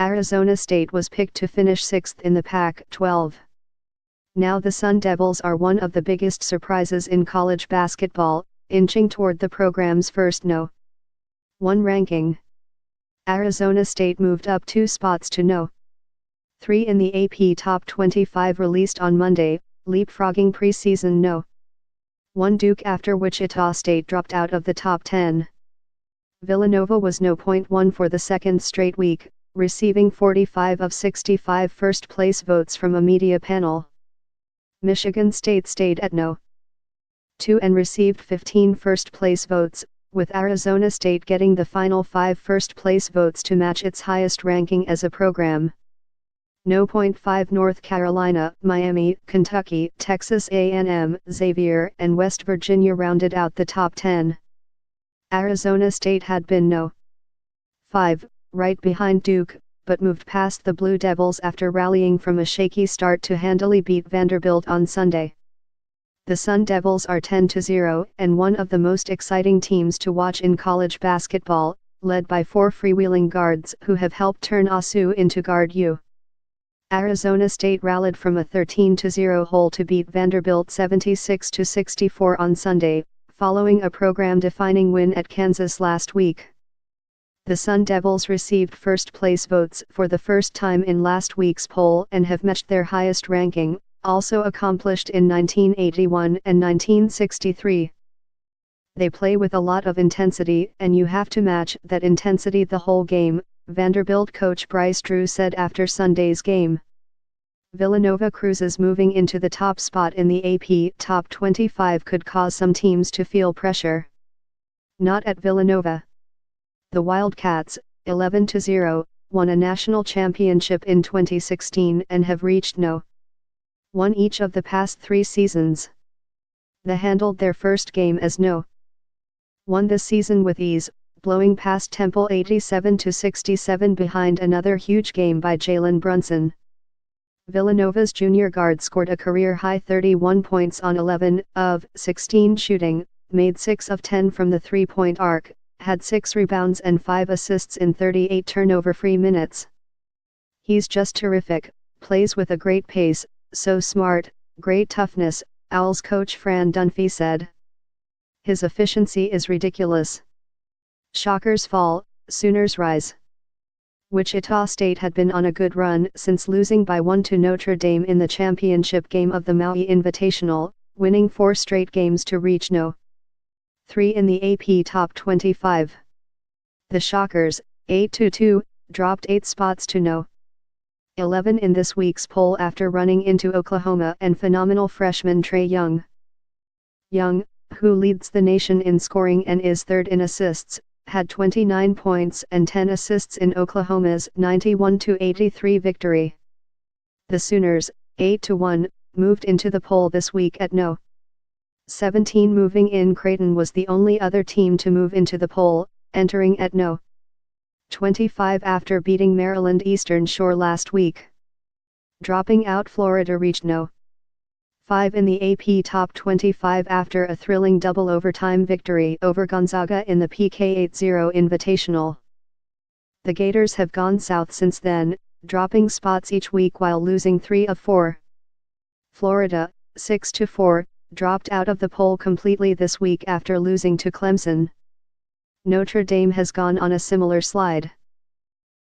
Arizona State was picked to finish 6th in the Pac-12. Now the Sun Devils are one of the biggest surprises in college basketball, inching toward the program's first No. 1 ranking. Arizona State moved up 2 spots to No. 3 in the AP Top 25 released on Monday, leapfrogging preseason No. 1 Duke after Wichita State dropped out of the top 10. Villanova was No. 1 for the second straight week, receiving 45 of 65 first-place votes from a media panel. Michigan State stayed at No. 2 and received 15 first-place votes, with Arizona State getting the final 5 first-place votes to match its highest ranking as a program. No. 5 North Carolina, Miami, Kentucky, Texas A&M, Xavier, and West Virginia rounded out the top 10. Arizona State had been No. 5, right behind Duke, but moved past the Blue Devils after rallying from a shaky start to handily beat Vanderbilt on Sunday. The Sun Devils are 10-0 and one of the most exciting teams to watch in college basketball, led by 4 freewheeling guards who have helped turn ASU into Guard U. Arizona State rallied from a 13-0 hole to beat Vanderbilt 76-64 on Sunday, following a program-defining win at Kansas last week. The Sun Devils received first-place votes for the first time in last week's poll and have matched their highest ranking, also accomplished in 1981 and 1963. They play with a lot of intensity and you have to match that intensity the whole game, Vanderbilt coach Bryce Drew said after Sunday's game. Villanova cruises moving into the top spot in the AP Top 25 could cause some teams to feel pressure. Not at Villanova. The Wildcats, 11-0, won a national championship in 2016 and have reached No. 1 each of the past 3 seasons. They handled their first game as No. 1 this season with ease, blowing past Temple 87-67 behind another huge game by Jalen Brunson. Villanova's junior guard scored a career-high 31 points on 11 of 16 shooting, made 6 of 10 from the three-point arc, had 6 rebounds and 5 assists in 38 turnover-free minutes. He's just terrific, plays with a great pace, so smart, great toughness, Owls coach Fran Dunphy said. His efficiency is ridiculous. Shockers fall, Sooners rise. Wichita State had been on a good run since losing by 1 to Notre Dame in the championship game of the Maui Invitational, winning 4 straight games to reach No. 3 in the AP Top 25. The Shockers, 8-2, dropped 8 spots to No. 11 in this week's poll after running into Oklahoma and phenomenal freshman Trae Young. Young, who leads the nation in scoring and is 3rd in assists, had 29 points and 10 assists in Oklahoma's 91-83 victory. The Sooners, 8-1, moved into the poll this week at No. 17. Moving in, Creighton was the only other team to move into the poll, entering at No. 25 after beating Maryland Eastern Shore last week. Dropping out, Florida reached No. 5 in the AP Top 25 after a thrilling double overtime victory over Gonzaga in the PK80 Invitational. The Gators have gone south since then, dropping spots each week while losing 3 of 4. Florida, 6-4, dropped out of the poll completely this week after losing to Clemson. Notre Dame has gone on a similar slide.